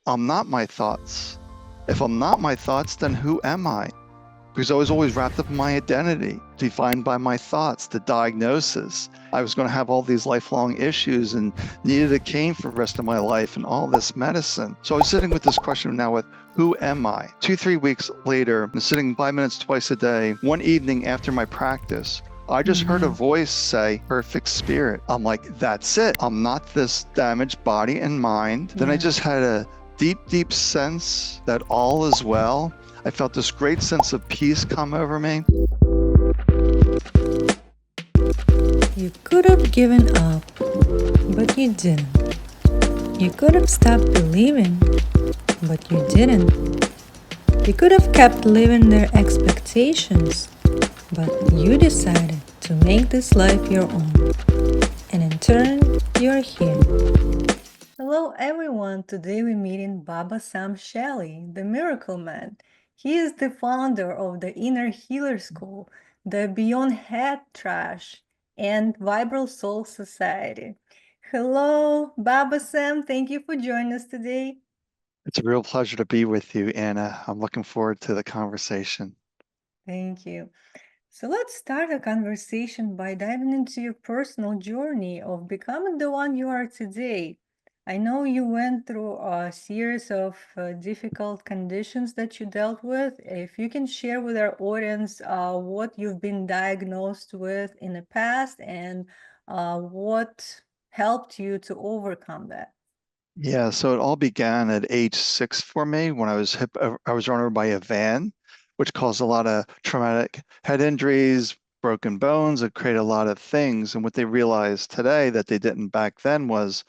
I'm not my thoughts. If I'm not my thoughts, then who am I? Because I was always wrapped up in my identity, defined by my thoughts, the diagnosis. I was going to have all these lifelong issues and needed a cane for the rest of my life and all this medicine. So I was sitting with this question now with who am I? 2, 3 weeks later, I'm sitting 5 minutes twice a day. One evening after my practice, I just heard a voice say, perfect spirit. I'm like, that's it. I'm not this damaged body and mind. Then I just had a deep, deep sense that all is well. I felt this great sense of peace come over me. You could have given up, but you didn't. You could have stopped believing, but you didn't. You could have kept living their expectations, but you decided to make this life your own. And in turn, you're here. Hello everyone, today we're meeting Baba Sam Shelley, the Miracle Man. He is the founder of the Inner Healer School, the Beyond Head Trash, and Vibral Soul Society. Hello, Baba Sam, thank you for joining us today. It's a real pleasure to be with you, Anna. I'm looking forward to the conversation. Thank you. So let's start a conversation by diving into your personal journey of becoming the one you are today. I know you went through a series of difficult conditions that you dealt with. If you can share with our audience what you've been diagnosed with in the past and what helped you to overcome that. Yeah, so it all began at age 6 for me when I was run over by a van, which caused a lot of traumatic head injuries, broken bones. It created a lot of things. And what they realized today that they didn't back then was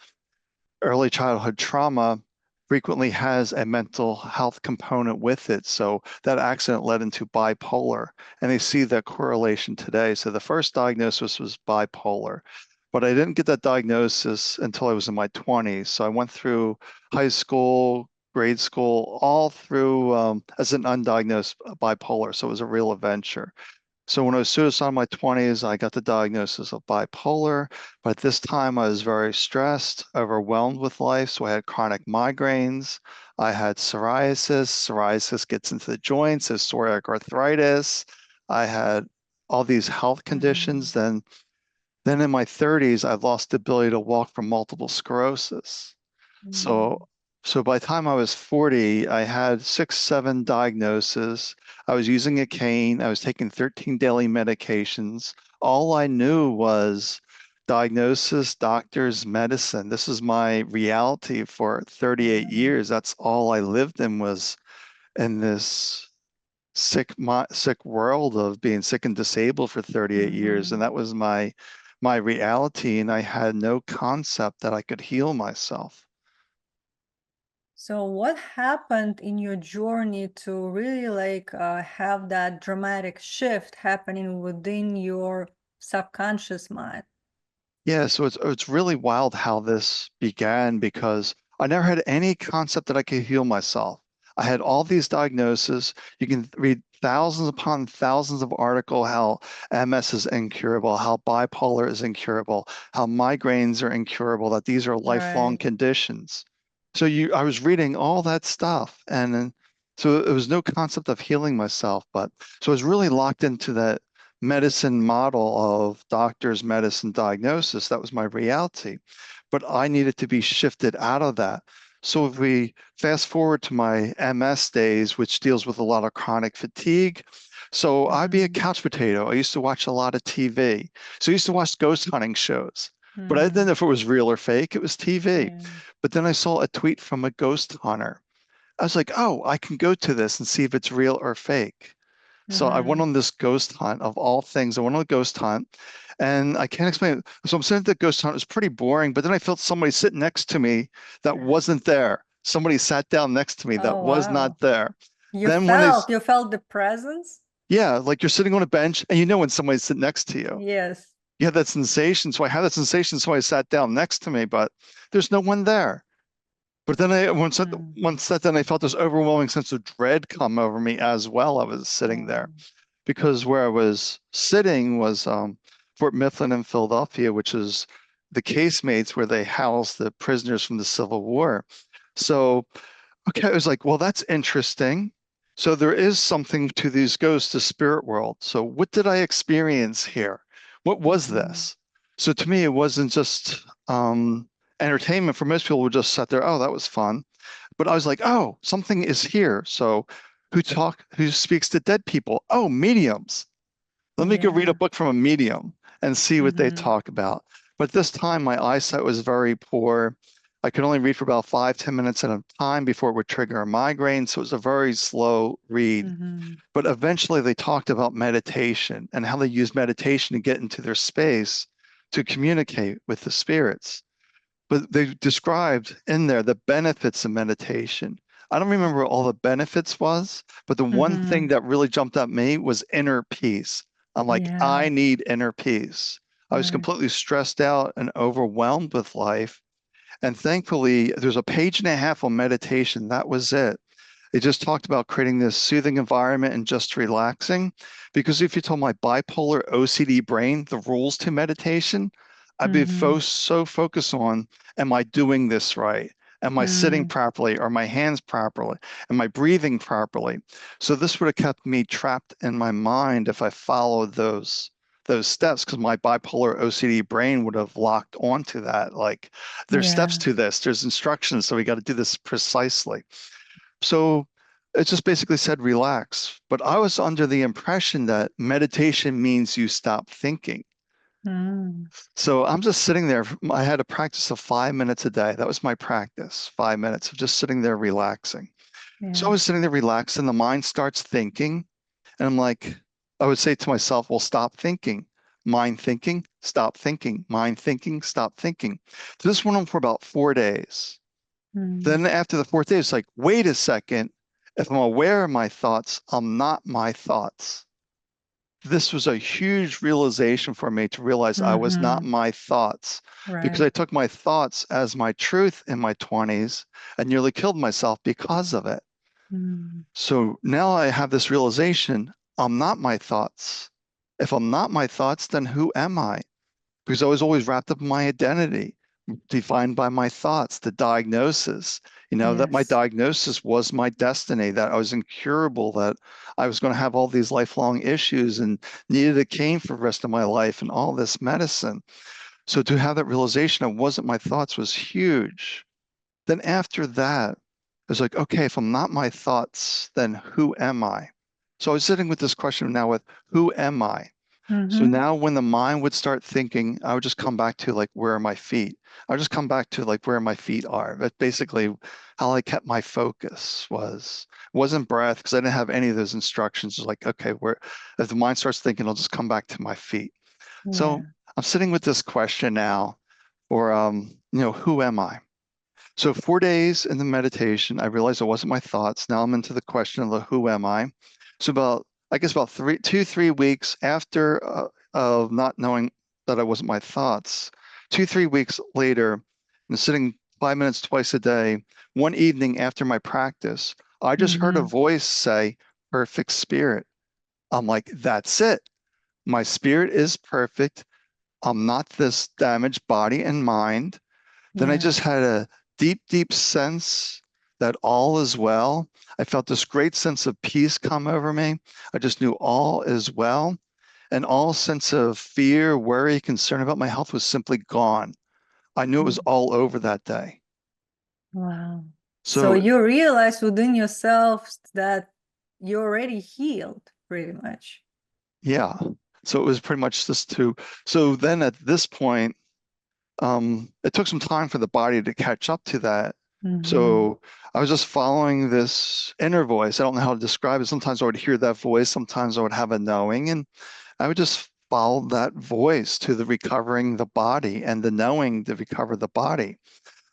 early childhood trauma frequently has a mental health component with it. So that accident led into bipolar, and they see that correlation today. So the first diagnosis was bipolar, but I didn't get that diagnosis until I was in my 20s. So I went through high school, grade school, all through as an undiagnosed bipolar. So it was a real adventure. So when I was suicidal in my 20s, I got the diagnosis of bipolar. But at this time, I was very stressed, overwhelmed with life. So I had chronic migraines. I had psoriasis. Psoriasis gets into the joints, there's psoriatic arthritis. I had all these health conditions. Then in my 30s, I lost the ability to walk from multiple sclerosis. Mm. So, so by the time I was 40, I had 6, 7 diagnoses. I was using a cane. I was taking 13 daily medications. All I knew was diagnosis, doctors, medicine. This is my reality for 38 years. That's all I lived in was in this sick world of being sick and disabled for 38 years. And Mhm. that was my reality. And I had no concept that I could heal myself. So what happened in your journey to really have that dramatic shift happening within your subconscious mind? Yeah, so it's really wild how this began because I never had any concept that I could heal myself. I had all these diagnoses. You can read thousands upon thousands of articles how MS is incurable, how bipolar is incurable, how migraines are incurable, that these are lifelong Right. conditions. So I was reading all that stuff, and then so it was no concept of healing myself, but so I was really locked into that medicine model of doctors, medicine, diagnosis. That was my reality. But I needed to be shifted out of that. So if we fast forward to my MS days, which deals with a lot of chronic fatigue. So I'd be a Mhm. couch potato. I used to watch a lot of TV. So I used to watch ghost hunting shows. But I didn't Mhm. know if it was real or fake. It was TV. Yeah. But then I saw a tweet from a ghost hunter. I was like, oh, I can go to this and see if it's real or fake. So I went Mhm. on this ghost hunt of all things. I went on a ghost hunt and I can't explain it. So I'm sitting at the ghost hunt. It was pretty boring, but then I felt somebody sitting next to me that wasn't there. Somebody sat down next to me that Oh, was not wow. there. You Then when felt you felt the presence? yeah, like you're sitting on a bench and you know when somebody's sitting next to you. Yes. You have that sensation. So I had that sensation. So I sat down next to me, but there's no one there. But then Mm. once that, then I felt this overwhelming sense of dread come over me as well. I was sitting Oh. there because where I was sitting was Fort Mifflin in Philadelphia, which is the casemates where they housed the prisoners from the Civil War. So okay, I was like, well, that's interesting. So there is something to these ghosts, the spirit world. So what did I experience here? What was Mhm. this? So to me, it wasn't just entertainment. For most people, would just sit there, oh, that was fun. But I was like, oh, something is here. So who speaks to dead people? Oh, mediums. Let me go read a Yeah. book from a medium and see what they Mm-hmm. talk about. But this time, my eyesight was very poor. I could only read for about 5, 10 minutes at a time before it would trigger a migraine. So it was a very slow read. Mm-hmm. But eventually, they talked about meditation and how they use meditation to get into their space to communicate with the spirits. But they described in there the benefits of meditation. I don't remember what all the benefits was, but the one thing Mm-hmm. that really jumped at me was inner peace. I'm like, Yeah. I need inner peace. I was Right. completely stressed out and overwhelmed with life. And thankfully, there's a page and a half on meditation. That was it. They just talked about creating this soothing environment and just relaxing. Because if you told my bipolar OCD brain the rules to meditation, I'd be Mm-hmm. so focused on, am I doing this right? Am I sitting Mm. properly? Are my hands properly? Am I breathing properly? So this would have kept me trapped in my mind if I followed those steps, because my bipolar OCD brain would have locked onto that. Like, there's steps Yeah. to this, there's instructions, so we got to do this precisely. So it just basically said relax. But I was under the impression that meditation means you stop thinking. Mm. So I'm just sitting there. I had a practice of 5 minutes a day. That was my practice, 5 minutes of just sitting there relaxing. So I Yeah. was sitting there relaxed, and the mind starts thinking. And I'm like, I would say to myself, well, stop thinking. Mind thinking, stop thinking. Mind thinking, stop thinking. So this went on for about 4 days. Mm. Then after the fourth day, it's like, wait a second. If I'm aware of my thoughts, I'm not my thoughts. This was a huge realization for me to realize I was not Mm-hmm. my thoughts, because Right. I took my thoughts as my truth in my 20s and nearly killed myself because of it. Mm. So now I have this realization, I'm not my thoughts. If I'm not my thoughts, then who am I? Because I was always wrapped up in my identity, defined by my thoughts, the diagnosis, that my Yes. diagnosis was my destiny, that I was incurable, that I was going to have all these lifelong issues and needed a cane for the rest of my life and all this medicine. So to have that realization it wasn't my thoughts was huge. Then after that, I was like, okay, if I'm not my thoughts, then who am I? So I was sitting with this question now with who am I? So Mm-hmm. now when the mind would start thinking, I would just come back to like, where are my feet? I would just come back to like where my feet are. That's basically how I kept my focus was. It wasn't breath because I didn't have any of those instructions. It was like, okay, where if the mind starts thinking, I'll just come back to my feet. So Yeah. I'm sitting with this question now for who am I? So 4 days in the meditation, I realized it wasn't my thoughts. Now I'm into the question of the who am I? So I guess about 3 weeks after of not knowing that I wasn't my thoughts, 3 weeks later, and sitting 5 minutes twice a day, one evening after my practice, I just heard a Mm-hmm. voice say, perfect spirit. I'm like, that's it. My spirit is perfect. I'm not this damaged body and mind. Then I Yeah. just had a deep sense that all is well. I felt this great sense of peace come over me. I just knew all is well. And all sense of fear, worry, concern about my health was simply gone. I knew it was Mm. all over that day. Wow. So So, you realize within yourself that you're already healed, pretty much. yeah. So it was pretty much just so then at this point, it took some time for the body to catch up to that. Mm-hmm. So I was just following this inner voice. I don't know how to describe it. Sometimes I would hear that voice, sometimes I would have a knowing, and I would just follow that voice to the recovering the body and the knowing to recover the body.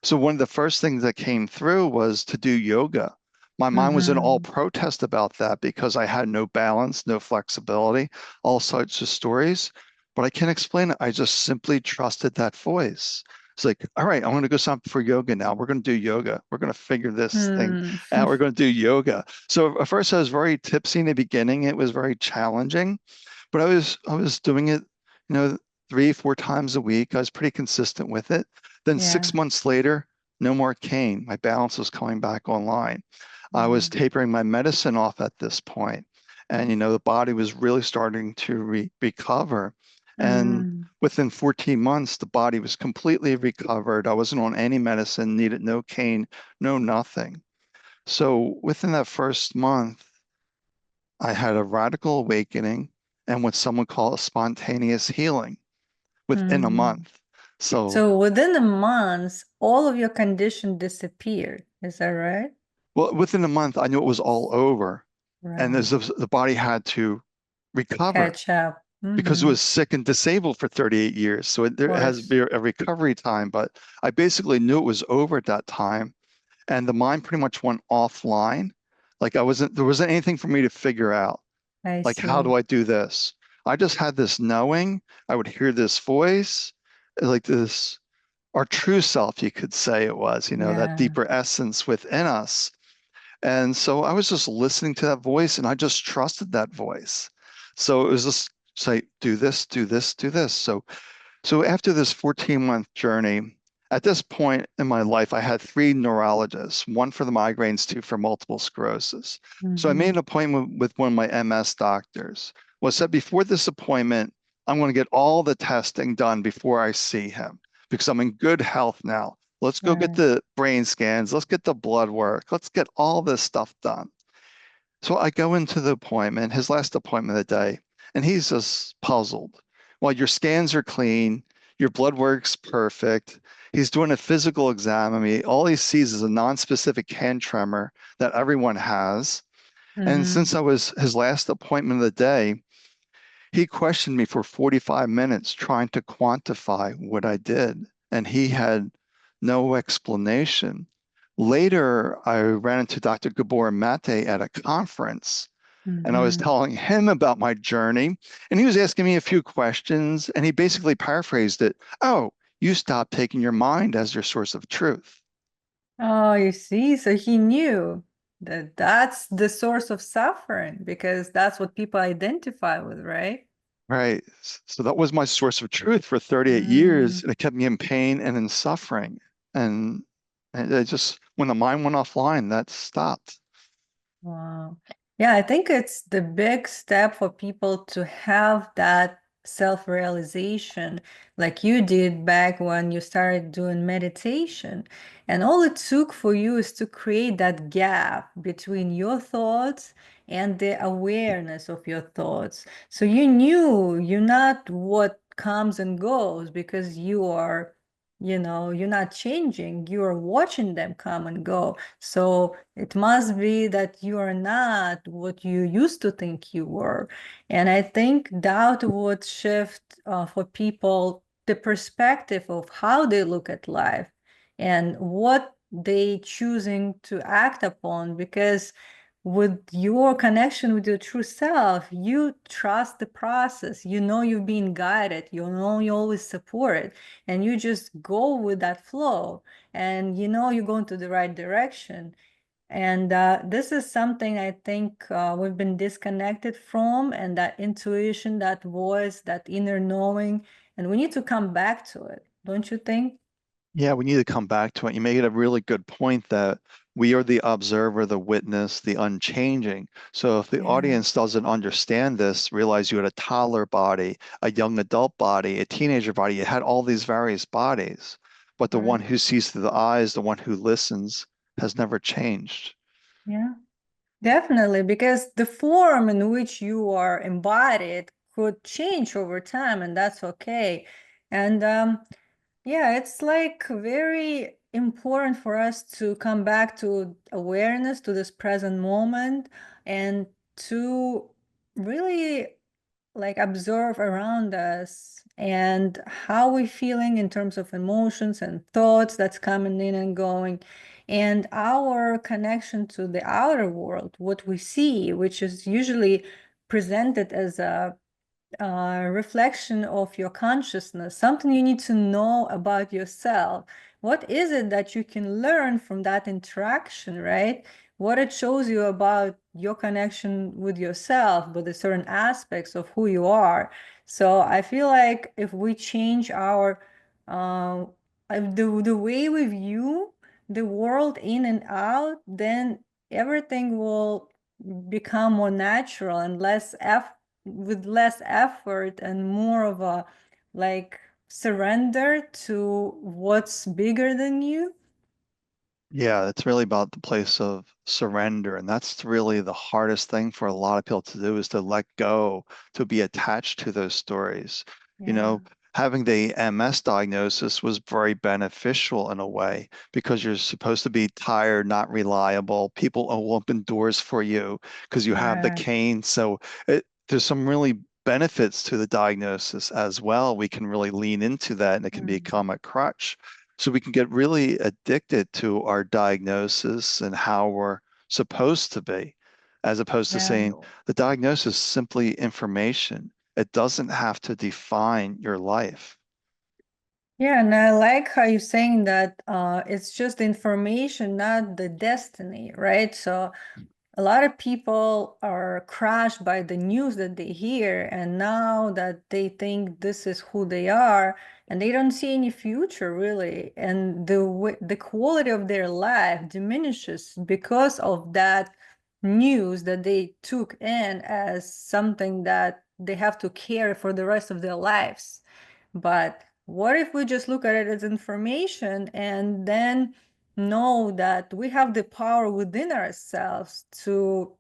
So one of the first things that came through was to do yoga. My mind was in all Mm-hmm. protest about that because I had no balance, no flexibility, all sorts of stories. But I can't explain it. I just simply trusted that voice. It's like, all right, I'm going to go sign up for yoga now. We're going to do yoga. We're going to figure this thing Mm. out. We're going to do yoga. So at first I was very tipsy in the beginning. It was very challenging, but I was doing it, you know, 3, 4 times a week. I was pretty consistent with it. Then six Yeah. months later, no more cane. My balance was coming back online. I was Mm. tapering my medicine off at this point, and the body was really starting to recover. And Mm. within 14 months, the body was completely recovered. I wasn't on any medicine, needed no cane, no nothing. So within that first month, I had a radical awakening and what some would call a spontaneous healing within a Mm. month. So, So within a month, all of your condition disappeared. Is that right? well, within a month, I knew it was all over, and Right. the body had to recover Catch up. because it Mm-hmm. was sick and disabled for 38 years. So Of there has to course. be a recovery time, but I basically knew it was over at that time, and the mind pretty much went offline. Like there wasn't anything for me to figure out. I Like, how do see. I do this? I just had this knowing. I would hear this voice, like this, our true self, you could say it was, that Yeah. deeper essence within us. And so I was just listening to that voice and I just trusted that voice. So it was just say, do this, do this, do this. So after this 14-month journey, at this point in my life, I had three neurologists, one for the migraines, two for multiple sclerosis. So I made Mm-hmm. an appointment with one of my MS doctors. Well, said before this appointment, I'm going to get all the testing done before I see him because I'm in good health now. Let's go get Right. the brain scans. Let's get the blood work. Let's get all this stuff done. So I go into the appointment, his last appointment of the day, and he's just puzzled. Well, your scans are clean, your blood work's perfect. He's doing a physical exam of me. All he sees is a non-specific hand tremor that everyone has. And Mm-hmm. since I was his last appointment of the day, he questioned me for 45 minutes trying to quantify what I did, and he had no explanation. Later, I ran into Dr. Gabor Mate at a conference, and I was Mm-hmm. telling him about my journey, and he was asking me a few questions, and he basically paraphrased it. Oh, you stopped taking your mind as your source of truth. Oh, you see, so he knew that that's the source of suffering because that's what people identify with, right? Right. So that was my source of truth for 38 Mm. years, and it kept me in pain and in suffering. And, and it just, when the mind went offline, that stopped. Wow. Yeah, I think it's the big step for people to have that self-realization like you did back when you started doing meditation. And all it took for you is to create that gap between your thoughts and the awareness of your thoughts. So you knew you're not what comes and goes because you're not changing, you are watching them come and go. So it must be that you are not what you used to think you were. And I think that would shift for people the perspective of how they look at life and what they choosing to act upon. Because with your connection with your true self, you trust the process. You know you've been guided. You know you always support it, and you just go with that flow. And you know you're going to the right direction. And this is something I think we've been disconnected from, and that intuition, that voice, that inner knowing, and we need to come back to it, don't you think? Yeah, we need to come back to it. You made a really good point that we are the observer, the witness, the unchanging. So if the Yeah, audience doesn't understand this, realize you had a toddler body, a young adult body, a teenager body, you had all these various bodies, but the one right. who sees through the eyes, the one who listens, has never changed. Yeah, definitely, because the form in which you are embodied could change over time, and that's okay. And yeah, it's like very important for us to come back to awareness, to this present moment, and to really like observe around us and how we're feeling in terms of emotions and thoughts that's coming in and going, and our connection to the outer world, what we see, which is usually presented as a reflection of your consciousness, something you need to know about yourself. What is it that you can learn from that interaction, right? What it shows you about your connection with yourself, with the certain aspects of who you are. So I feel like if we change our the way we view the world in and out, then everything will become more natural and with less effort and more of a like surrender to what's bigger than you. Yeah, it's really about the place of surrender. And that's really the hardest thing for a lot of people to do is to let go, to be attached to those stories. You Yeah. know, having the MS diagnosis was very beneficial in a way because you're supposed to be tired, not reliable. People will open doors for you because you have the Right. cane. So there's some really benefits to the diagnosis as well. We can really lean into that and it can Mm. become a crutch. So we can get really addicted to our diagnosis and how we're supposed to be, as opposed to Yeah. saying the diagnosis is simply information. It doesn't have to define your life. Yeah, and I like how you're saying that it's just information, not the destiny, right? So a lot of people are crushed by the news that they hear, and now that they think this is who they are, and they don't see any future really, and the quality of their life diminishes because of that news that they took in as something that they have to carry for the rest of their lives. But what if we just look at it as information and then know that we have the power within ourselves to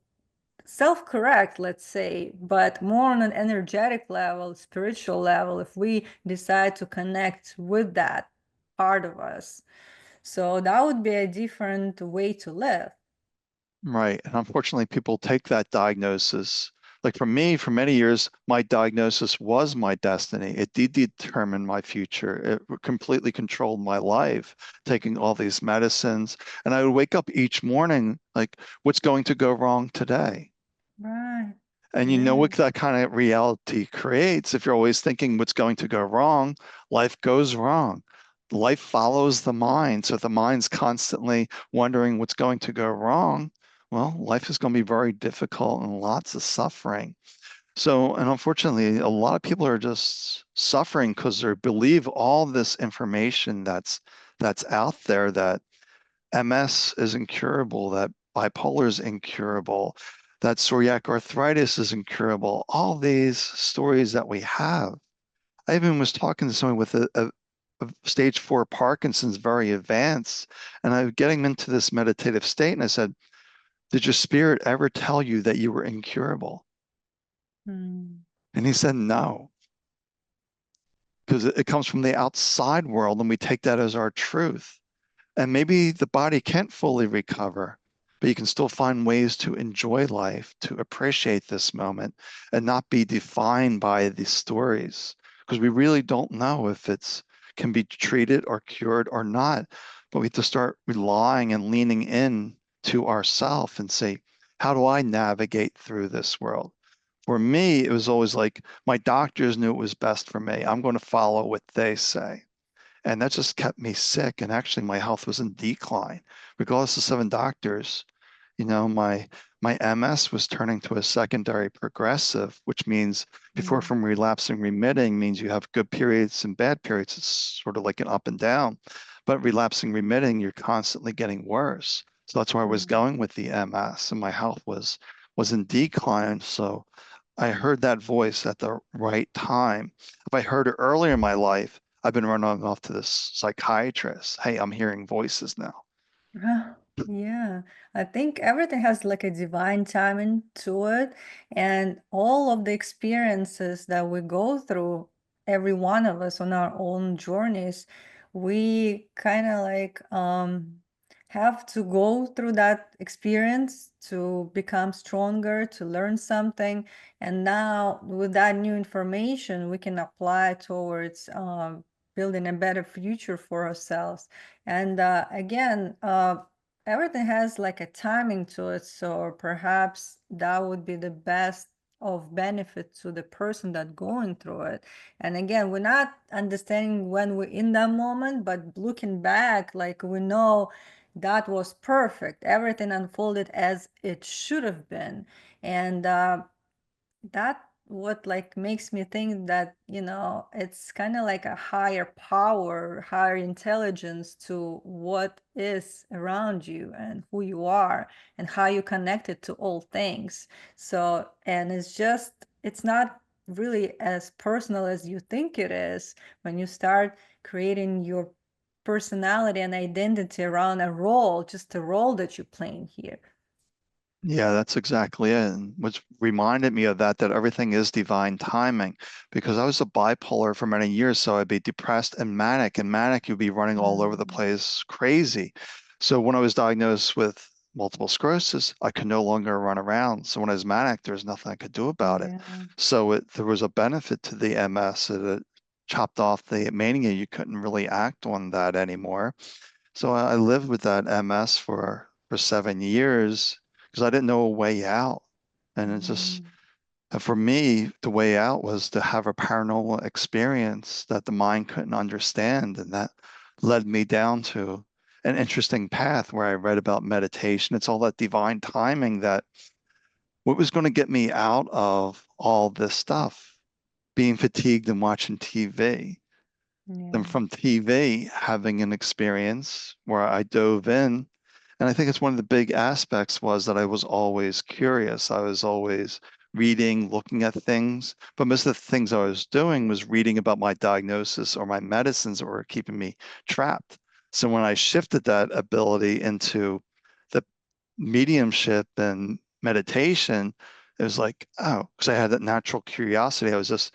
self-correct, let's say, but more on an energetic level, spiritual level, if we decide to connect with that part of us. So that would be a different way to live. Right. And unfortunately, people take that diagnosis. Like for me, for many years, my diagnosis was my destiny. It did determine my future. It completely controlled my life, taking all these medicines. And I would wake up each morning like, what's going to go wrong today? Right. And you know Yeah. what that kind of reality creates. If you're always thinking what's going to go wrong, life goes wrong. Life follows the mind. So if the mind's constantly wondering what's going to go wrong, well, life is going to be very difficult and lots of suffering. So, and unfortunately, a lot of people are just suffering because they believe all this information that's out there that MS is incurable, that bipolar is incurable, that psoriatic arthritis is incurable, all these stories that we have. I even was talking to someone with a stage 4 Parkinson's, very advanced, and I was getting him into this meditative state, and I said, did your spirit ever tell you that you were incurable? Mm. And he said, no, because it comes from the outside world, and we take that as our truth. And maybe the body can't fully recover, but you can still find ways to enjoy life, to appreciate this moment, and not be defined by these stories. Because we really don't know if it's can be treated or cured or not. But we have to start relying and leaning in to ourself and say, how do I navigate through this world? For me, it was always like my doctors knew it was best for me. I'm going to follow what they say. And that just kept me sick. And actually, my health was in decline. Regardless of 7 doctors, my MS was turning to a secondary progressive, which means before Mm. from relapsing remitting means you have good periods and bad periods. It's sort of like an up and down. But relapsing remitting, you're constantly getting worse. So that's where I was Mm. going with the MS, and my health was in decline. So I heard that voice at the right time. If I heard it earlier in my life, I've been running off to this psychiatrist. Hey, I'm hearing voices now. Ah, yeah, I think everything has like a divine timing to it, and all of the experiences that we go through, every one of us on our own journeys, we kind of like have to go through that experience to become stronger, to learn something, and now with that new information, we can apply towards building a better future for ourselves. And again, everything has like a timing to it. So perhaps that would be the best of benefit to the person that going through it. And again, we're not understanding when we're in that moment, but looking back, like we know that was perfect. Everything unfolded as it should have been. And that what like makes me think that, it's kind of like a higher power, higher intelligence to what is around you and who you are and how you connected to all things. So, and it's not really as personal as you think it is when you start creating your personality and identity around a role, just a role that you're playing here. Yeah, that's exactly it. And what's reminded me of that everything is divine timing because I was a bipolar for many years. So I'd be depressed and manic, you'd be running all over the Mm, place, crazy. So when I was diagnosed with multiple sclerosis, I could no longer run around. So when I was manic, there was nothing I could do about it. yeah. So there was a benefit to the MS. It chopped off the mania. You couldn't really act on that anymore. So I lived with that MS for 7 years because I didn't know a way out. And it's just Mm, for me, the way out was to have a paranormal experience that the mind couldn't understand. And that led me down to an interesting path where I read about meditation. It's all that divine timing that what was going to get me out of all this stuff, being fatigued and watching TV. Then yeah. from TV, having an experience where I dove in. And I think it's one of the big aspects was that I was always curious. I was always reading, looking at things. But most of the things I was doing was reading about my diagnosis or my medicines that were keeping me trapped. So when I shifted that ability into the mediumship and meditation, it was like, oh, because I had that natural curiosity. I was just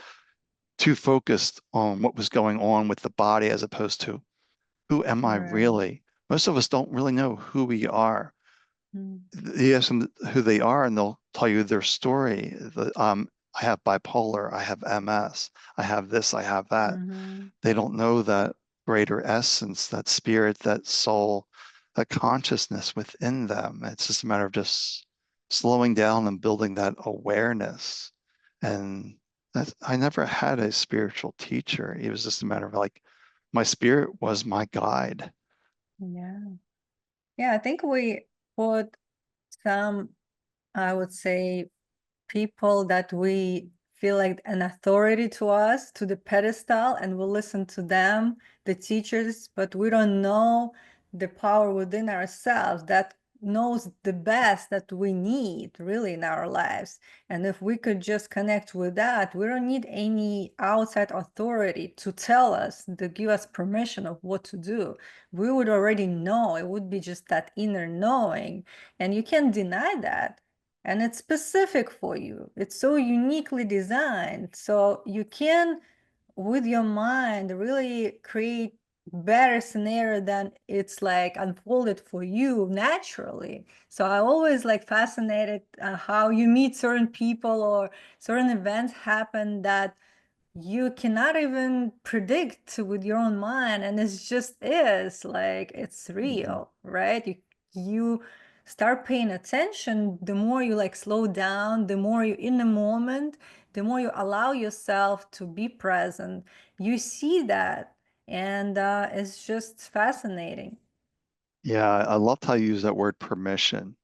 too focused on what was going on with the body as opposed to who am I Right. really? Most of us don't really know who we are. Mm, You ask them who they are, and they'll tell you their story. I have bipolar, I have MS, I have this, I have that. mhm. They don't know that greater essence, that spirit, that soul, that consciousness within them. It's just a matter of just slowing down and building that awareness. And I never had a spiritual teacher. It was just a matter of like, my spirit was my guide. Yeah. Yeah, I think we put some, I would say, people that we feel like an authority to us to the pedestal and we'll listen to them, the teachers, but we don't know the power within ourselves that knows the best that we need really in our lives. And if we could just connect with that, we don't need any outside authority to tell us, to give us permission of what to do. We would already know. It would be just that inner knowing. And you can't deny that, and it's specific for you. It's so uniquely designed. So you can, with your mind, really create better scenario than it's like unfolded for you naturally. So I always like fascinated how you meet certain people or certain events happen that you cannot even predict with your own mind, and it just is like it's Mhm. real, right? You start paying attention, the more you like slow down, the more you're in the moment, the more you allow yourself to be present, you see that. And it's just fascinating. Yeah, I loved how you use that word permission.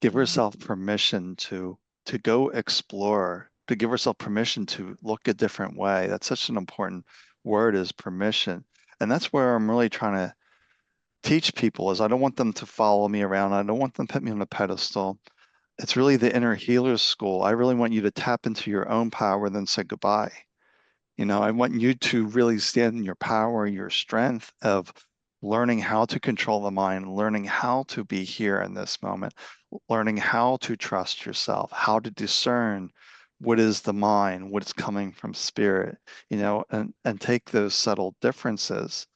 Give Mm, herself permission to go explore, to give herself permission to look a different way. That's such an important word is permission. And that's where I'm really trying to teach people is I don't want them to follow me around. I don't want them to put me on a pedestal. It's really the inner healer's school. I really want you to tap into your own power and then say goodbye. I want you to really stand in your power, your strength of learning how to control the mind, learning how to be here in this moment, learning how to trust yourself, how to discern what is the mind, what's coming from spirit, and take those subtle differences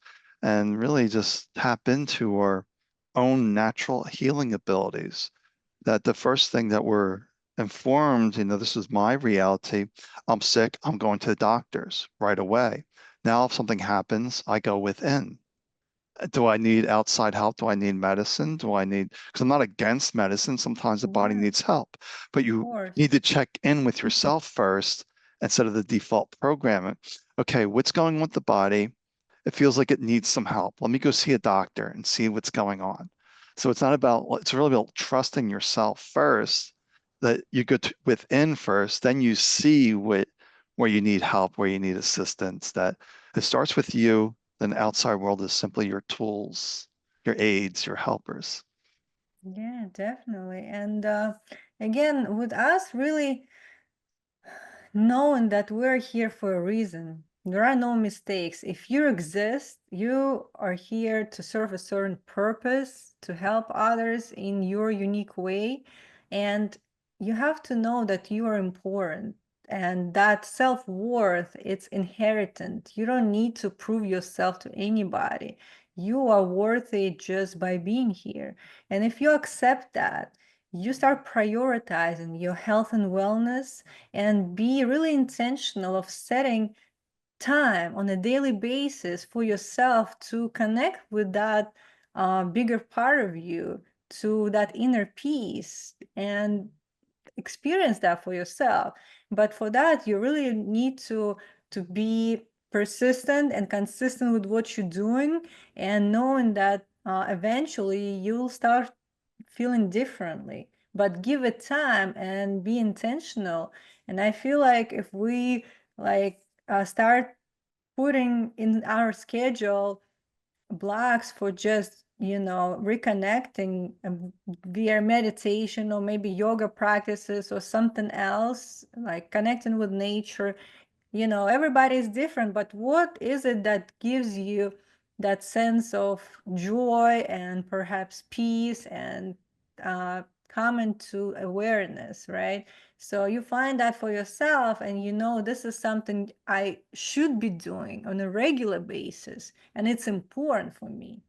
and really just tap into our own natural healing abilities that the first thing that we're informed, this is my reality. I'm sick. I'm going to the doctors right away. Now, if something happens, I go within. Do I need outside help? Do I need medicine? Because I'm not against medicine. Sometimes the body yeah, needs help, but of you need course. to check in with yourself first instead of the default programming. Okay, what's going on with the body? It feels like it needs some help. Let me go see a doctor and see what's going on. So it's not about, it's really about trusting yourself first that you go to within first, then you see where you need help, where you need assistance, that it starts with you, then the outside world is simply your tools, your aids, your helpers. Yeah, definitely. And again, with us, really knowing that we're here for a reason. There are no mistakes. If you exist, you are here to serve a certain purpose, to help others in your unique way. And you have to know that you are important and that self-worth, it's inherent. You don't need to prove yourself to anybody. You are worthy just by being here. And if you accept that, you start prioritizing your health and wellness and be really intentional of setting time on a daily basis for yourself to connect with that bigger part of you, to that inner peace, and experience that for yourself. But for that, you really need to be persistent and consistent with what you're doing, and knowing that eventually you'll start feeling differently. But give it time and be intentional. And I feel like if we like start putting in our schedule blocks for just reconnecting via meditation or maybe yoga practices or something else, like connecting with nature. Everybody is different, but what is it that gives you that sense of joy and perhaps peace and coming to awareness, right? So you find that for yourself, and this is something I should be doing on a regular basis, and it's important for me.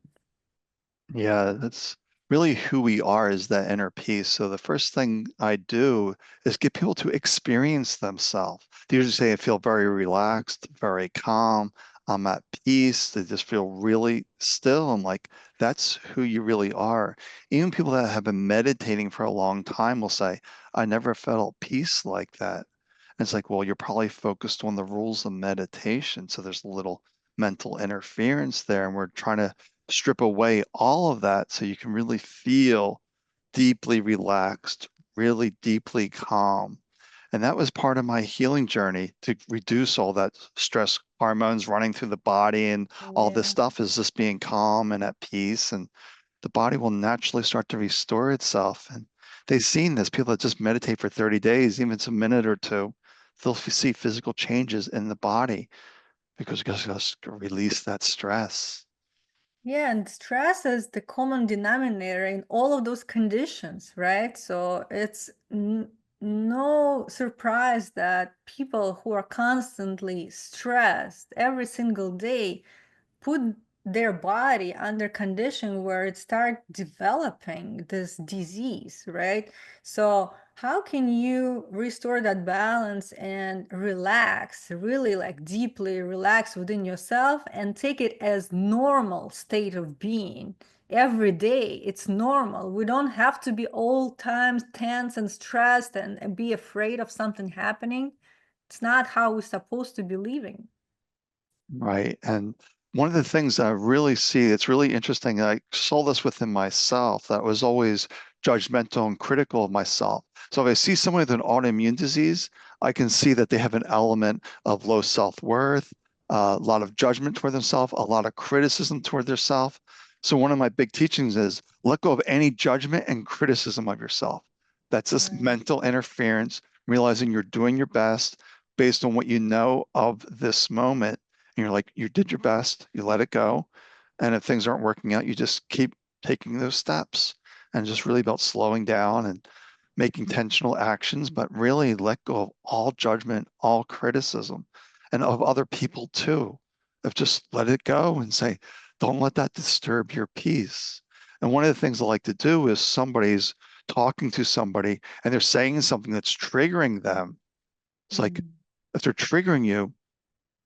Yeah, that's really who we are, is that inner peace. So the first thing I do is get people to experience themselves. They usually say I feel very relaxed, very calm, I'm at peace. They just feel really still. I'm like, that's who you really are. Even people that have been meditating for a long time will say, I never felt peace like that. And it's like, well, you're probably focused on the rules of meditation. So there's a little mental interference there. And we're trying to strip away all of that so you can really feel deeply relaxed, really deeply calm. And that was part of my healing journey, to reduce all that stress hormones running through the body, and all this Yeah. stuff is just being calm and at peace. And the body will naturally start to restore itself. And they've seen this. People that just meditate for 30 days, even it's a minute or two, they'll see physical changes in the body because you just release that stress. Yeah, and stress is the common denominator in all of those conditions, right? So it's no surprise that people who are constantly stressed every single day put their body under condition where it start developing this disease, right? So how can you restore that balance and relax, really like deeply relax within yourself and take it as normal state of being? Every day it's normal. We don't have to be all times tense and stressed and be afraid of something happening. It's not how we're supposed to be living. Right. And one of the things I really see, it's really interesting. I saw this within myself, that was always judgmental and critical of myself. So if I see someone with an autoimmune disease, I can see that they have an element of low self-worth, a lot of judgment toward themselves, a lot of criticism toward themselves. So one of my big teachings is let go of any judgment and criticism of yourself. That's just Right. mental interference, realizing you're doing your best based on what you know of this moment, and you're like, you did your best, you let it go. And if things aren't working out, you just keep taking those steps, and just really about slowing down and making intentional actions, but really let go of all judgment, all criticism, and of other people too. Of just let it go and say, don't let that disturb your peace. And one of the things I like to do is somebody's talking to somebody and they're saying something that's triggering them. It's like, Mm. if they're triggering you,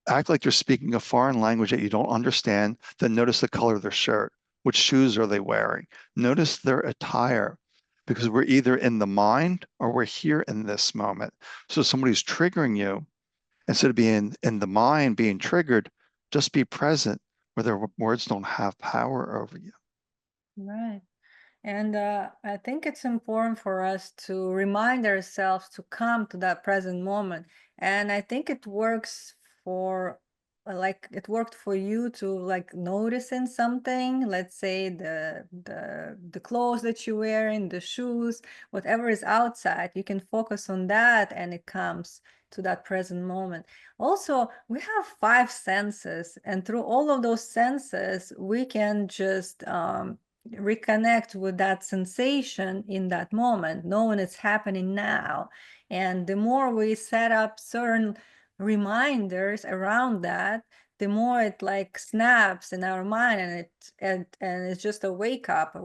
act like you're speaking a foreign language that you don't understand, then notice the color of their shirt. Which shoes are they wearing? Notice their attire, because we're either in the mind or we're here in this moment. So somebody's triggering you, instead of being in the mind, being triggered, just be present where their words don't have power over you. Right. And I think it's important for us to remind ourselves to come to that present moment. And I think it works for, like, it worked for you to like noticing something, let's say the clothes that you're wearing, the shoes, whatever is outside, you can focus on that and it comes to that present moment. Also, we have five senses, and through all of those senses, we can just reconnect with that sensation in that moment, knowing it's happening now. And the more we set up certain reminders around that, the more it like snaps in our mind, and it's just a wake up,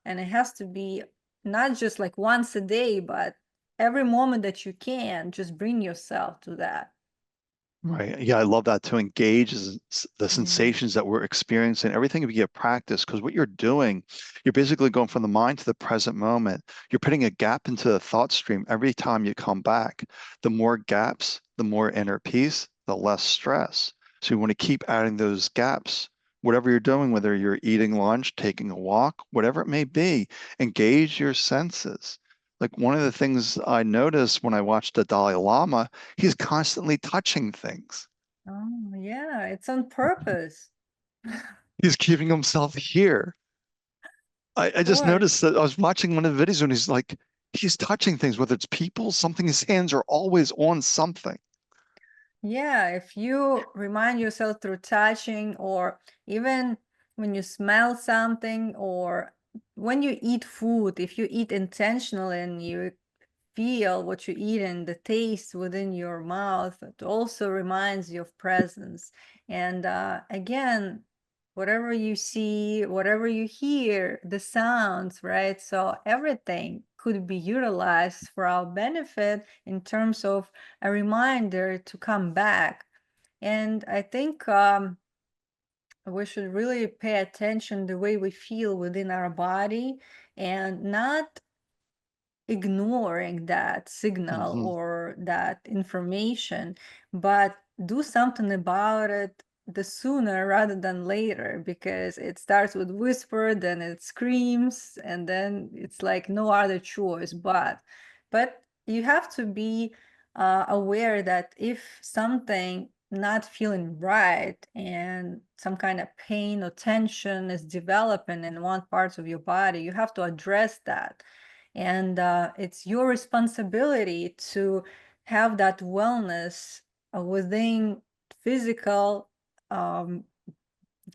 and it has to be not just like once a day, but every moment that you can, just bring yourself to that. Right. Yeah, I love that to engage the Yeah. sensations that we're experiencing, everything if you get practice, because what you're doing, you're basically going from the mind to the present moment. You're putting a gap into the thought stream every time you come back. The more gaps, the more inner peace, the less stress. So you want to keep adding those gaps, whatever you're doing, whether you're eating lunch, taking a walk, whatever it may be, engage your senses. Like one of the things I noticed when I watched the Dalai Lama, he's constantly touching things. Oh, yeah, it's on purpose. He's keeping himself here. I Of just course. noticed that I was watching one of the videos and he's like, he's touching things, whether it's people, something, his hands are always on something. Yeah, if you remind yourself through touching, or even when you smell something, or when you eat food, if you eat intentionally and you feel what you eat and the taste within your mouth, it also reminds you of presence. And again, whatever you see, whatever you hear, the sounds, right? So everything could be utilized for our benefit in terms of a reminder to come back. And I think we should really pay attention the way we feel within our body, and not ignoring that signal Hmm. or that information, but do something about it the sooner rather than later, because it starts with whisper, then it screams, and then it's like no other choice. But you have to be aware that if something not feeling right and some kind of pain or tension is developing in one part of your body, you have to address that. And it's your responsibility to have that wellness within physical, um,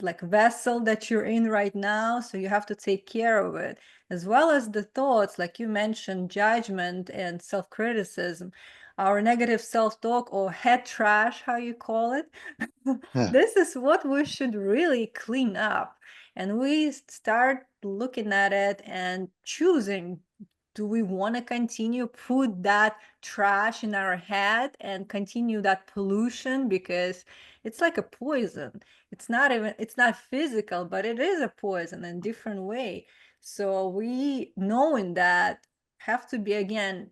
like vessel that you're in right now. So you have to take care of it, as well as the thoughts, like you mentioned, judgment and self-criticism, our negative self-talk, or head trash, how you call it. Yeah. This is what we should really clean up. And we start looking at it and choosing, do we want to continue put that trash in our head and continue that pollution, because it's like a poison. It's not physical, but it is a poison in different way. So we, knowing that, have to be again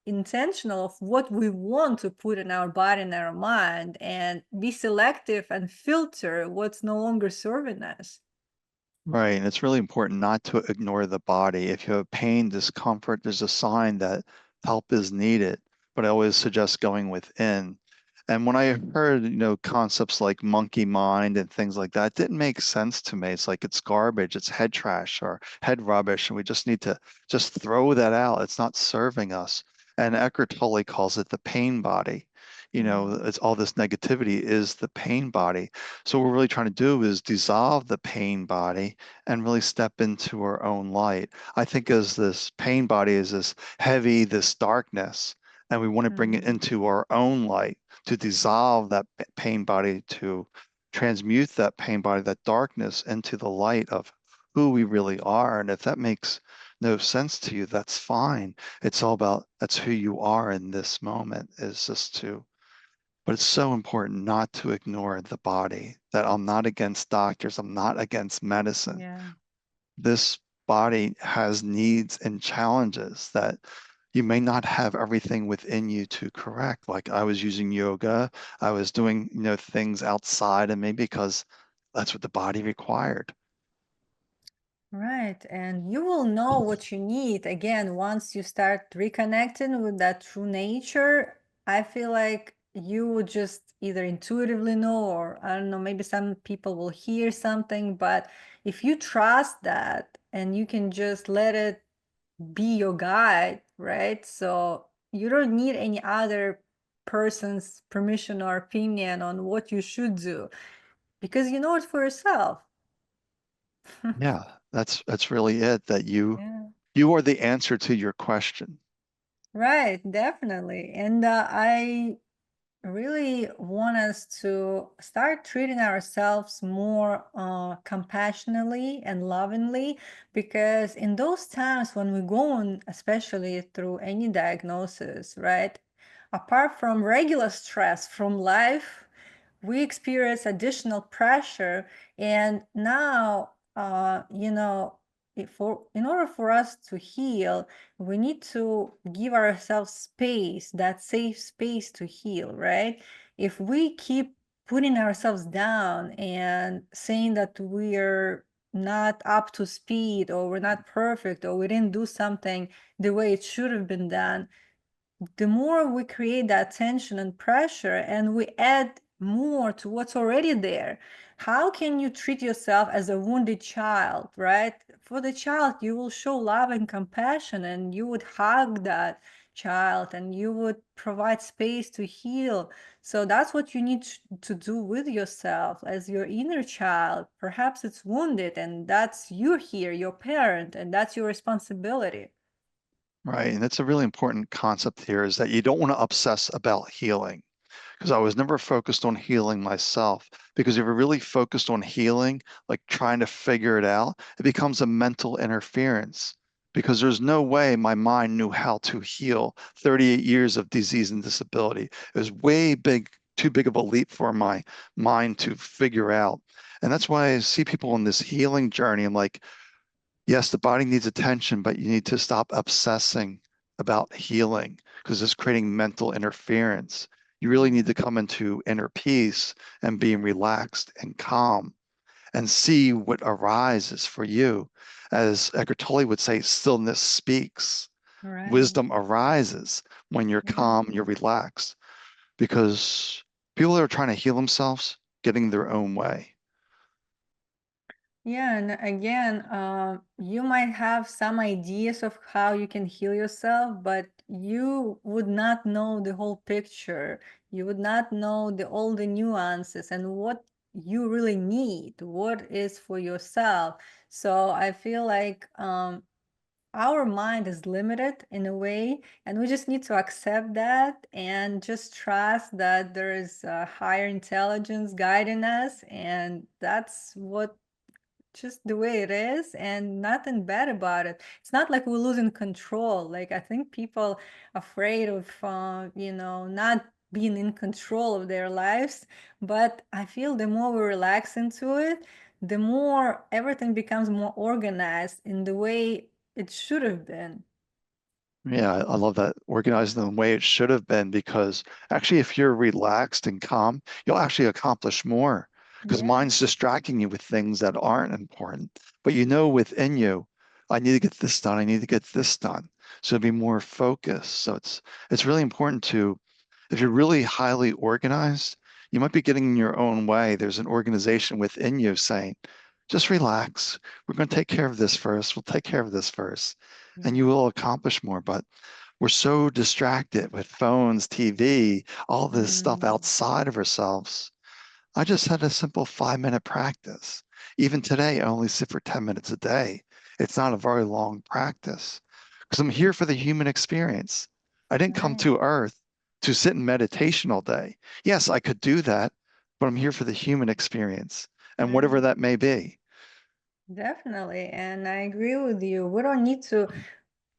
intentional of what we want to put in our body and our mind, and be selective and filter what's no longer serving us. Right. And it's really important not to ignore the body. If you have pain, discomfort, there's a sign that help is needed. But I always suggest going within. And when I heard, concepts like monkey mind and things like that, it didn't make sense to me. It's like it's garbage, it's head trash or head rubbish, and we just need to just throw that out. It's not serving us. And Eckhart Tolle calls it the pain body. Mm. It's all this negativity is the pain body. So what we're really trying to do is dissolve the pain body and really step into our own light. I think as this pain body is this heavy, this darkness, and we want to bring it Mm. into our own light to dissolve that pain body, to transmute that pain body, that darkness into the light of who we really are. And if that makes no sense to you, that's fine. It's all about that's who you are in this moment, is just to but it's so important not to ignore the body, that I'm not against doctors, I'm not against medicine. Yeah. This body has needs and challenges that you may not have everything within you to correct. Like I was using yoga, I was doing, things outside of me because that's what the body required. Right. And you will know what you need again once you start reconnecting with that true nature. I feel like you would just either intuitively know, or I don't know, maybe some people will hear something, but if you trust that and you can just let it be your guide, right? So you don't need any other person's permission or opinion on what you should do because you know it for yourself. Yeah, that's really it, that Yeah. you are the answer to your question. Right, definitely. And I really want us to start treating ourselves more compassionately and lovingly, because in those times when we go on, especially through any diagnosis, right, apart from regular stress from life, we experience additional pressure. And now, in order for us to heal, we need to give ourselves space, that safe space to heal, right? If we keep putting ourselves down and saying that we're not up to speed, or we're not perfect, or we didn't do something the way it should have been done, the more we create that tension and pressure and we add more to what's already there. How can you treat yourself as a wounded child, right? For the child, you will show love and compassion, and you would hug that child and you would provide space to heal. So that's what you need to do with yourself as your inner child. Perhaps it's wounded, and that's you here, your parent, and that's your responsibility. Right. And that's a really important concept here, is that you don't want to obsess about healing, because I was never focused on healing myself. Because if you're really focused on healing, like trying to figure it out, it becomes a mental interference. Because there's no way my mind knew how to heal 38 years of disease and disability. It was way big, too big of a leap for my mind to figure out. And that's why I see people on this healing journey. I'm like, yes, the body needs attention, but you need to stop obsessing about healing, because it's creating mental interference. You really need to come into inner peace and being relaxed and calm and see what arises for you. As Eckhart Tolle would say, stillness speaks. Right. Wisdom arises when you're Yeah. calm, you're relaxed, because people that are trying to heal themselves, getting their own way. Yeah, and again, you might have some ideas of how you can heal yourself, but you would not know the whole picture. You would not know all the nuances and what you really need, what is for yourself. So I feel like our mind is limited in a way, and we just need to accept that and just trust that there is a higher intelligence guiding us, and that's what just the way it is, and nothing bad about it. It's not like we're losing control. Like, I think people afraid of not being in control of their lives, but I feel the more we relax into it, the more everything becomes more organized in the way it should have been. Yeah, I love that, organized in the way it should have been, because actually, if you're relaxed and calm, you'll actually accomplish more, because Yeah. mind's distracting you with things that aren't important. But you know within you, I need to get this done, I need to get this done. So be more focused. So it's really important to, if you're really highly organized, you might be getting in your own way. There's an organization within you saying, just relax. We're going to take care of this first. We'll take care of this first, and you will accomplish more. But we're so distracted with phones, TV, all this stuff Mm. outside of ourselves. I just had a simple 5 minute practice. Even today, I only sit for 10 minutes a day. It's not a very long practice, because I'm here for the human experience. I didn't come Right. to Earth to sit in meditation all day. Yes, I could do that, but I'm here for the human experience, and whatever Right. that may be. Definitely. And I agree with you. We don't need to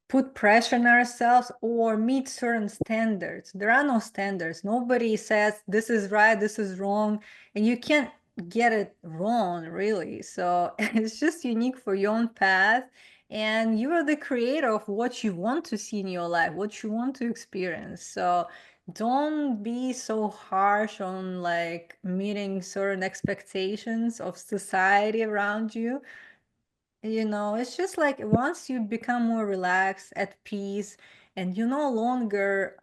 put pressure on ourselves or meet certain standards. There are no standards. Nobody says this is right, this is wrong, and you can't get it wrong, really. So it's just unique for your own path, and you are the creator of what you want to see in your life, what you want to experience. So don't be so harsh on like meeting certain expectations of society around you. It's just like once you become more relaxed, at peace, and you're no longer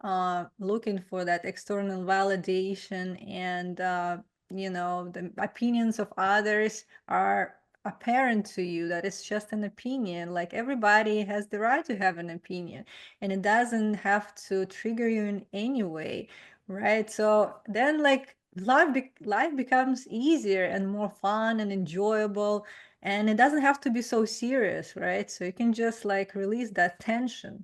looking for that external validation, and the opinions of others are apparent to you that it's just an opinion. Like everybody has the right to have an opinion, and it doesn't have to trigger you in any way, right? So then, like life becomes easier and more fun and enjoyable, and it doesn't have to be so serious, right? So you can just like release that tension.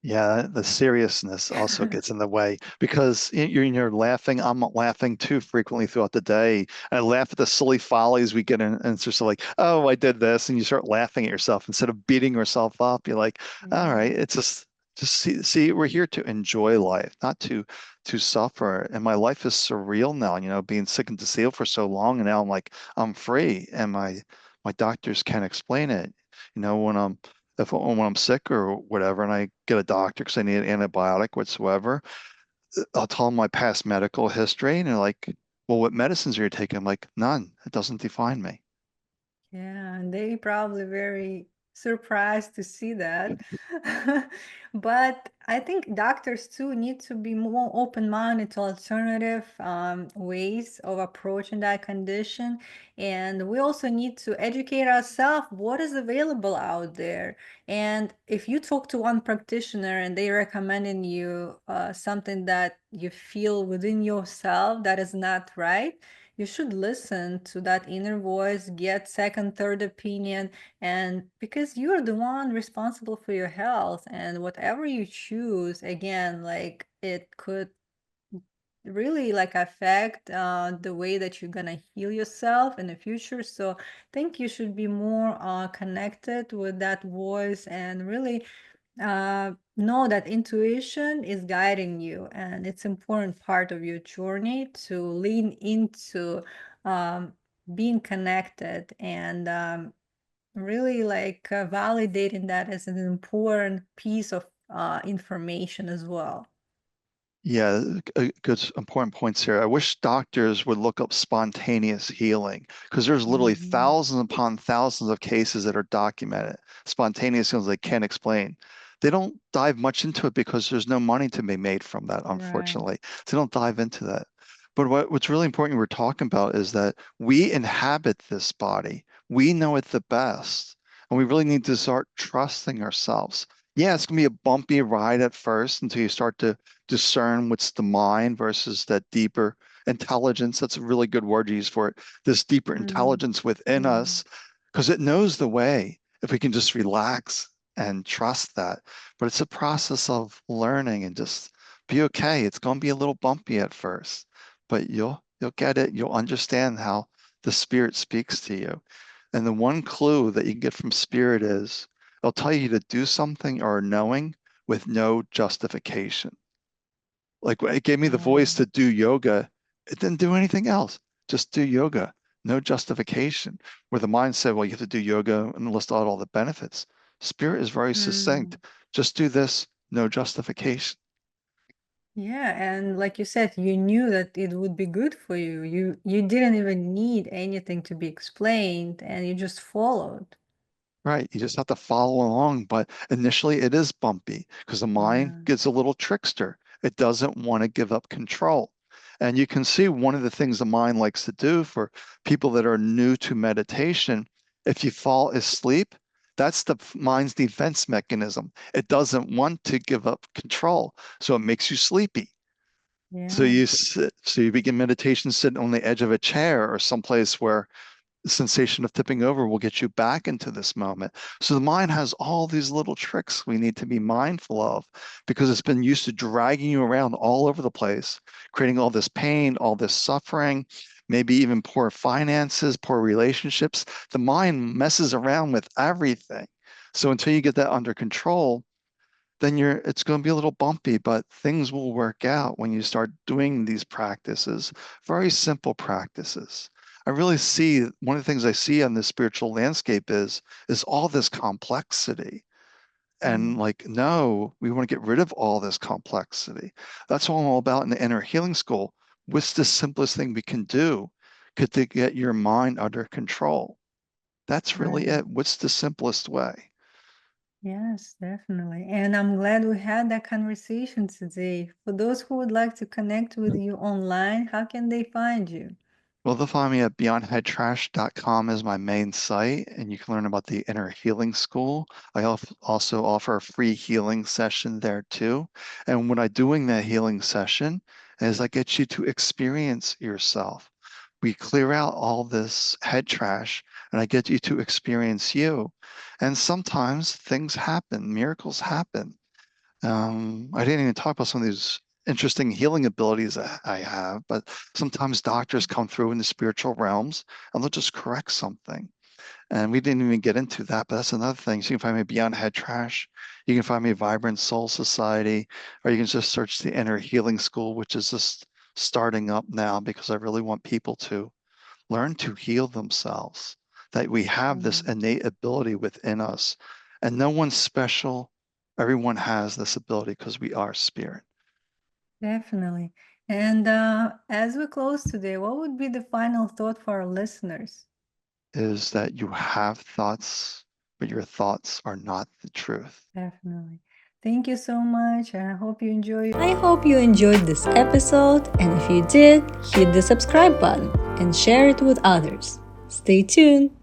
Yeah, the seriousness also gets in the way because you're laughing. I'm laughing too frequently throughout the day. I laugh at the silly follies we get in, and it's just like, oh, I did this, and you start laughing at yourself instead of beating yourself up. You're like, all right, Yeah. it's just see, we're here to enjoy life, not to suffer. And my life is surreal now, being sick and disabled for so long, and now I'm free, and my doctors can't explain it. When when I'm sick or whatever, and I get a doctor because I need an antibiotic whatsoever, I'll tell them my past medical history, and they're like, "Well, what medicines are you taking?" I'm like, "None. It doesn't define me." Yeah, and they probably very surprised to see that. But I think doctors too need to be more open-minded to alternative ways of approaching that condition. And we also need to educate ourselves what is available out there. And if you talk to one practitioner and they recommending you something that you feel within yourself that is not right, you should listen to that inner voice, get second, third opinion, and because you're the one responsible for your health, and whatever you choose, again, like it could really like affect the way that you're gonna heal yourself in the future. So I think you should be more connected with that voice and really know that intuition is guiding you, and it's important part of your journey to lean into um, being connected and really like validating that as an important piece of information as well. Yeah, good, important points here. I wish doctors would look up spontaneous healing because there's literally Mhm. thousands upon thousands of cases that are documented. Spontaneous healings they can't explain. They don't dive much into it because there's no money to be made from that, Right. unfortunately. They don't dive into that. But what's really important we're talking about is that we inhabit this body. We know it the best. And we really need to start trusting ourselves. Yeah, it's going to be a bumpy ride at first until you start to discern what's the mind versus that deeper intelligence. That's a really good word to use for it. This deeper Mm. intelligence within Yeah. us, because it knows the way if we can just relax and trust that. But it's a process of learning and just be okay. It's going to be a little bumpy at first, but you'll get it. You'll understand how the spirit speaks to you. And the one clue that you can get from spirit is it'll tell you to do something or knowing with no justification. Like it gave me the voice Yeah. to do yoga. It didn't do anything else. Just do yoga. No justification. Where the mind said, well, you have to do yoga and list out all the benefits. Spirit is very succinct. Mm. Just do this, no justification. Yeah, and like you said, you knew that it would be good for you. You didn't even need anything to be explained, and you just followed. Right. You just have to follow along. But initially, it is bumpy because the mind Yeah. gets a little trickster. It doesn't want to give up control. And you can see one of the things the mind likes to do for people that are new to meditation, if you fall asleep, that's the mind's defense mechanism. It doesn't want to give up control. So it makes you sleepy. Yeah. So you begin meditation sitting on the edge of a chair or someplace where the sensation of tipping over will get you back into this moment. So the mind has all these little tricks we need to be mindful of because it's been used to dragging you around all over the place, creating all this pain, all this suffering, maybe even poor finances, poor relationships. The mind messes around with everything. So until you get that under control, then it's going to be a little bumpy, but things will work out when you start doing these practices, very simple practices. I really see one of the things I see on this spiritual landscape is all this complexity. And Mm. like, no, we want to get rid of all this complexity. That's what I'm all about in the inner healing school. What's the simplest thing we can do to get your mind under control? That's really Right. it. What's the simplest way? Yes, definitely. And I'm glad we had that conversation today. For those who would like to connect with you online, how can they find you? Well, they'll find me at beyondheadtrash.com is my main site, and you can learn about the Inner Healing School. I also offer a free healing session there too. And what I do in that healing session is I get you to experience yourself. We clear out all this head trash, and I get you to experience you. And sometimes things happen, miracles happen. I didn't even talk about some of these interesting healing abilities that I have, but sometimes doctors come through in the spiritual realms and they'll just correct something. And we didn't even get into that, but that's another thing. So you can find me Beyond Head Trash. You can find me Vibrant Soul Society, or you can just search the Inner Healing School, which is just starting up now because I really want people to learn to heal themselves, that we have this Mm, innate ability within us. And no one's special. Everyone has this ability because we are spirit. definitely. And as we close today, what would be the final thought for our listeners? Is that you have thoughts, but your thoughts are not the truth. Definitely. Thank you so much. And I hope you enjoyed this episode, and if you did, hit the subscribe button and share it with others. Stay tuned!